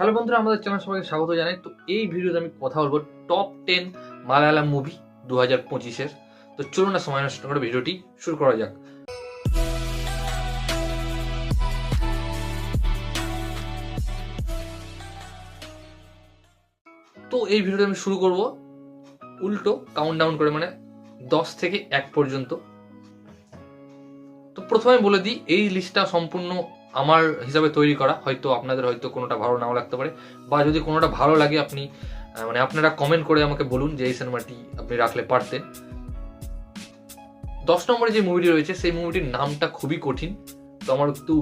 Hello বন্ধুরা, আমাদের channel সবাইকে স্বাগত জানাই। তো এই ভিডিওতে আমি কথা বলবো টপ 10 মালায়ালাম মুভি 2025-এর। তো চলুন না সময় নষ্ট করে ভিডিওটি শুরু করা যাক। তো এই ভিডিওতে আমি শুরু করব উল্টো কাউন্টডাউন করে, মানে 10 থেকে 1 পর্যন্ত। তো প্রথমে বলে দিই, এই লিস্টটা সম্পূর্ণ আমার হিসাবে তৈরি করা। হয়তো আপনাদের কোনোটা ভালো নাও লাগতে পারে, বা যদি কোনোটা ভালো লাগে আপনি আপনারা কমেন্ট করে আমাকে বলুন যে এই সিনেমাটি আপনি রাখলে পারতেন। 10 নম্বরে যে মুভিটি রয়েছে সেই মুভিটির নামটা খুবই কঠিন, তো আমার একটু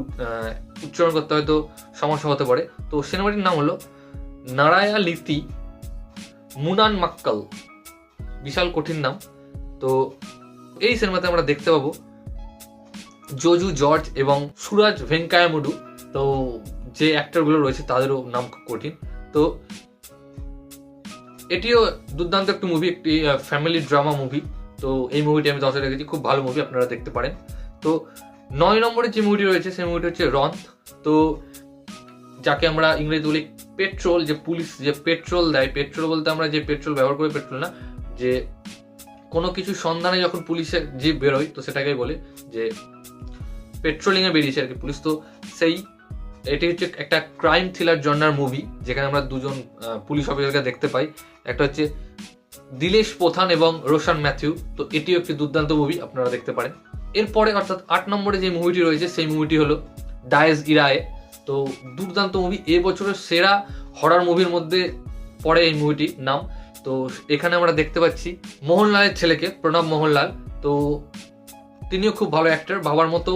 উচ্চারণ করতে হয়তো সমস্যা হতে পারে। তো সিনেমাটির নাম হলো নারায়ালিতি মুনান মাক্কাল। বিশাল কঠিন নাম। তো এই সিনেমাতে আমরা দেখতে পাবো জোজু জর্জ এবং সুরাজ ভেঙ্কায়ামুডু। তো যে অ্যাক্টরগুলো রয়েছে তাদেরও নাম খুব কঠিন। তো এটিও দুর্দান্ত একটি মুভি, একটি ফ্যামিলি ড্রামা মুভি। তো এই মুভিটি আমি 10-এ রেখেছি, খুব ভালো মুভি, আপনারা দেখতে পারেন। তো 9 নম্বরে যে মুভিটি রয়েছে সেই মুভিটি হচ্ছে রন্থ। তো যাকে আমরা ইংরেজি বলি পেট্রোল, যে পুলিশ যে পেট্রোল দেয়, পেট্রোল বলতে আমরা যে পেট্রোল ব্যবহার করি পেট্রোল না, যে কোনো কিছু সন্ধানে যখন পুলিশের জিপ বেরোয় তো সেটাকে বলে যে পেট্রোলিং এ বেরিয়েছে আর কি পুলিশ। তো সেই এটি হচ্ছে একটা ক্রাইম থ্রিলার জনার মুভি, যেখানে আমরা দুজন পুলিশ অফিসারকে দেখতে পাই। একটা হচ্ছে দিলেশ পোথান এবং রোশন ম্যাথিউ। তো এটিও একটি দুর্দান্ত মুভি, আপনারা দেখতে পারেন। এরপরে অর্থাৎ 8 নম্বরে যে মুভিটি রয়েছে সেই মুভিটি হলো ডায়েজ ইরায়ে। তো দুর্দান্ত মুভি, এবছরের সেরা হরর মুভির মধ্যে পড়ে এই মুভিটির নাম। তো এখানে আমরা দেখতে পাচ্ছি মোহনলালের ছেলেকে, প্রণব মোহনলাল। তো তিনিও খুব ভালো অ্যাক্টর, বাবার মতো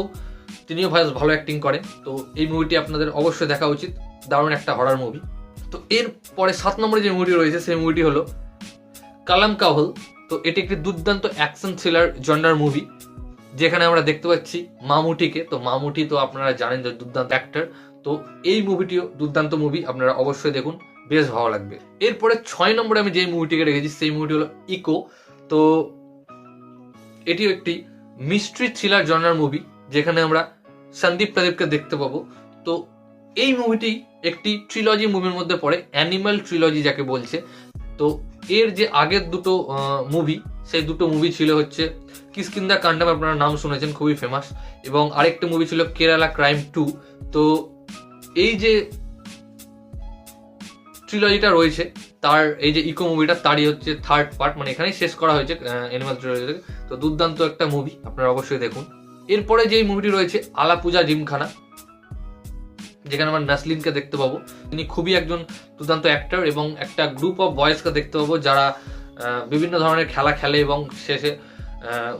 তিনিও ভালো অ্যাক্টিং করেন। তো এই মুভিটি আপনাদের অবশ্যই দেখা উচিত, দারুণ একটা হরর মুভি। তো এরপরে 7 নম্বরে যে মুভিটি রয়েছে সেই মুভিটি হলো কালাম কাহল। তো এটি একটি দুর্দান্ত অ্যাকশন থ্রিলার জনার মুভি, যেখানে আমরা দেখতে পাচ্ছি মামুটিকে। তো মামুটি তো আপনারা জানেন যে দুর্দান্ত অ্যাক্টর। তো এই মুভিটিও দুর্দান্ত মুভি, আপনারা অবশ্যই দেখুন, বেশ ভালো লাগবে। এরপরে 6 নম্বরে আমি যে মুভিটিকে রেখেছি সেই মুভিটি হলো ইকো। তো এটিও একটি মিস্ট্রি থ্রিলার জনার মুভি, যেখানে আমরা সন্দীপ প্রদীপকে দেখতে পাবো। তো এই মুভিটি একটি ট্রিলজি মুভির মধ্যে পড়ে, অ্যানিমাল ট্রিলজি যাকে বলছে। তো এর যে আগের দুটো মুভি, সেই দুটো মুভি ছিল হচ্ছে কিষ্কিন্ধা কান্ডাম, আপনারা নাম শুনেছেন, খুবই ফেমাস। এবং আরেকটা মুভি ছিল কেরালা ক্রাইম 2। তো এই যে ট্রিলজিটা রয়েছে তার এই যে ইকো মুভিটা, তারই হচ্ছে থার্ড পার্ট, মানে এখানেই শেষ করা হয়েছে অ্যানিমাল ট্রিলজি থেকে। তো দুর্দান্ত একটা মুভি, আপনারা অবশ্যই দেখুন। এরপরে যেই মুভিটি রয়েছে আলাপুজা জিমখানা, যেখানে আমরা নাসলিনকে দেখতে পাবো। তিনি খুবই একজন দুর্দান্ত অ্যাক্টর, এবং একটা গ্রুপ অফ বয়েজকে দেখতে পাবো যারা বিভিন্ন ধরনের খেলা খেলে এবং শেষে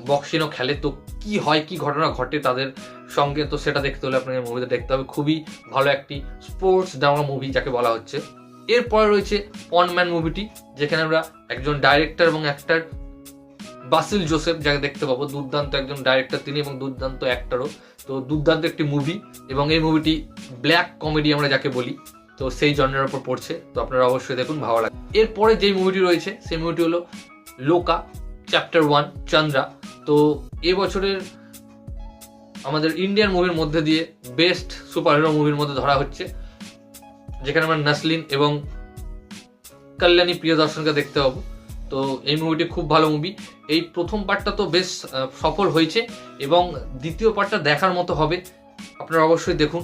বক্সিংও খেলে। তো কি হয়, কি ঘটনা ঘটে তাদের সঙ্গে, তো সেটা দেখতে হলে আপনাকে মুভিতে দেখতে হবে। খুবই ভালো একটি স্পোর্টস ড্রামা মুভি যাকে বলা হচ্ছে। এরপরে রয়েছে পনম্যান মুভিটি, যেখানে আমরা একজন ডাইরেক্টর এবং অ্যাক্টর বাসিল জোসেফ যাকে দেখতে পাবো। দুর্দান্ত একজন ডাইরেক্টর তিনি, এবং দুর্দান্ত অ্যাক্টরও। তো দুর্দান্ত একটি মুভি, এবং এই মুভিটি ব্ল্যাক কমেডি আমরা যাকে বলি, তো সেই জনরার উপর পড়ছে। তো আপনারা অবশ্যই দেখুন, ভালো লাগে। এরপরে যেই মুভিটি রয়েছে সেই মুভিটি হলো লোকা চ্যাপ্টার 1 চন্দ্রা। তো এবছরের আমাদের ইন্ডিয়ান মুভির মধ্যে দিয়ে বেস্ট সুপার হিরো মুভির মধ্যে ধরা হচ্ছে, যেখানে আমরা নাসলিন এবং কল্যাণী প্রিয়দর্শনকে দেখতে পাবো। তো এই মুভিটি খুব ভালো মুভি। এই প্রথম পার্টটা তো বেশ সফল হয়েছে, এবং দ্বিতীয় পার্টটা দেখার মতো হবে, আপনারা অবশ্যই দেখুন,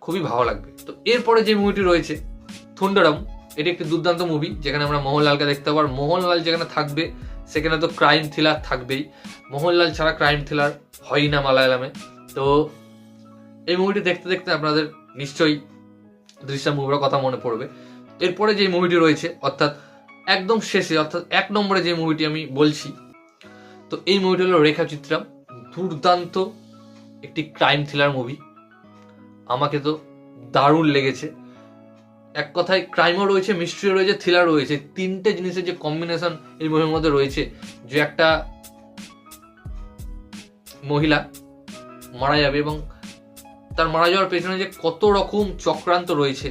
খুবই ভালো লাগবে। তো এরপরে যে মুভিটি রয়েছে থুন্ডারাম, এটি একটি দুর্দান্ত মুভি, যেখানে আমরা মোহনলালকে দেখতে পাবো। আর মোহনলাল যেখানে থাকবে সেখানে তো ক্রাইম থ্রিলার থাকবেই, মোহনলাল ছাড়া ক্রাইম থ্রিলার হয় না মালায়ালামে। তো এই মুভিটি দেখতে দেখতে আপনাদের নিশ্চয়ই দৃশ্যম মুভির কথা মনে পড়বে। এরপরে যে মুভিটি রয়েছে অর্থাৎ একদম শেষে, অর্থাৎ 1 নম্বরে যে মুভিটি আমি বলছি, তো এই মুভিটি হলো রেখাচিত্রাম। দুর্দান্ত একটি ক্রাইম থ্রিলার মুভি, আমাকে তো দারুণ লেগেছে। এক কথায় ক্রাইমও রয়েছে, মিস্ট্রিও রয়েছে, থ্রিলার রয়েছে, তিনটে জিনিসের যে কম্বিনেশন এই মুভির মধ্যে রয়েছে। যে একটা মহিলা মারা যাবে, এবং তার মারা যাওয়ার পেছনে যে কত রকম চক্রান্ত রয়েছে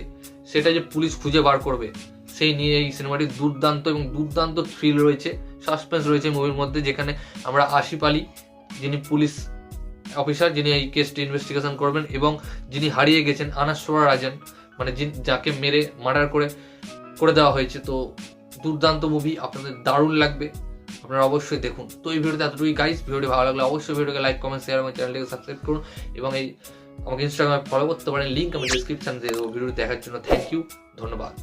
সেটা যে পুলিশ খুঁজে বার করবে, সেই নিয়ে এই সিনেমাটি দুর্দান্ত, এবং দুর্দান্ত থ্রিল রয়েছে, সাসপেন্স রয়েছে মুভির মধ্যে। যেখানে আমরা আশিফ আলী, যিনি পুলিশ অফিসার, যিনি এই কেসটি ইনভেস্টিগেশন করবেন, এবং যিনি হারিয়ে গেছেন আনাসোয়া রাজন, মানে যাকে মেরে মার্ডার করে দেওয়া হয়েছে। তো দুর্দান্ত মুভি, আপনাদের দারুণ লাগবে, আপনারা অবশ্যই দেখুন। তো এই ভিডিওতে এতটুকুই গাইস, ভিডিওটি ভালো লাগলে অবশ্যই ভিডিওকে লাইক, কমেন্ট, শেয়ার এবং চ্যানেলটিকে সাবস্ক্রাইব করুন এবং আমাকে ইনস্টাগ্রামে ফলো করতে পারেন, লিঙ্ক আমি ডিসক্রিপশন দিয়ে দেবো। ভিডিওটি দেখার জন্য থ্যাংক ইউ, ধন্যবাদ।